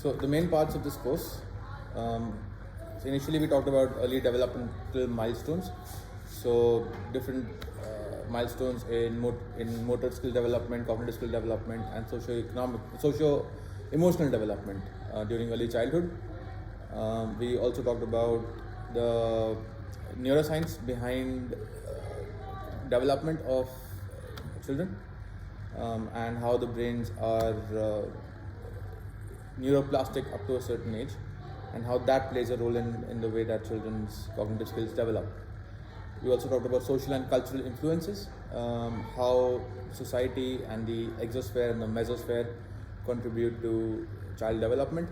So the main parts of this course, so initially we talked about early developmental milestones. So different milestones in motor skill development, cognitive skill development, and socio-emotional development during early childhood. We also talked about the neuroscience behind development of children, and how the brains are neuroplastic up to a certain age, and how that plays a role in the way that children's cognitive skills develop. We also talked about social and cultural influences, how society and the exosphere and the mesosphere contribute to child development,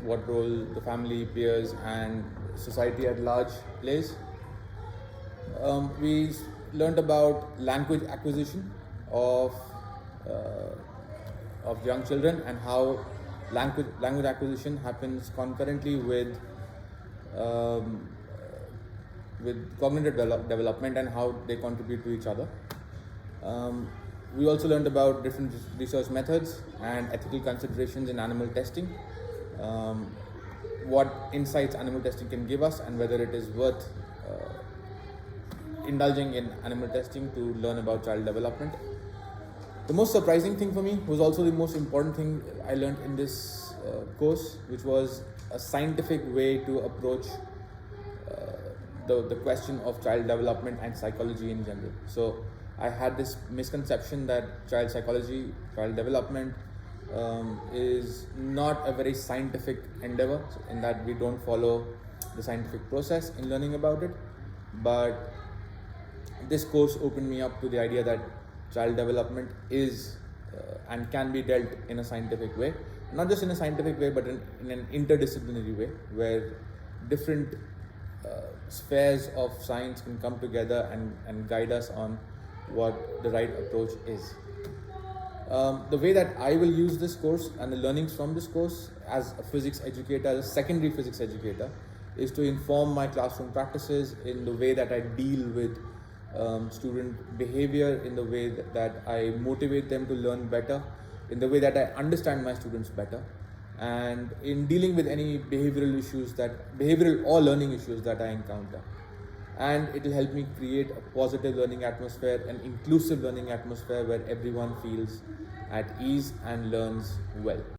what role the family, peers, and society at large plays. We learned about language acquisition of young children, and how language acquisition happens concurrently with cognitive development, and how they contribute to each other. We also learned about different research methods and ethical considerations in animal testing, what insights animal testing can give us, and whether it is worth indulging in animal testing to learn about child development. The most surprising thing for me was also the most important thing I learned in this course, which was a scientific way to approach the question of child development and psychology in general. So I had this misconception that child psychology, child development is not a very scientific endeavor, in that we don't follow the scientific process in learning about it. But this course opened me up to the idea that child development is and can be dealt in a scientific way, not just in a scientific way, but in an interdisciplinary way, where different spheres of science can come together and guide us on what the right approach is. The way that I will use this course and the learnings from this course as a physics educator, as a secondary physics educator, is to inform my classroom practices in the way that I deal with student behavior, in the way that I motivate them to learn better, in the way that I understand my students better, and in dealing with any behavioral or learning issues that I encounter. And it will help me create a positive learning atmosphere, an inclusive learning atmosphere where everyone feels at ease and learns well.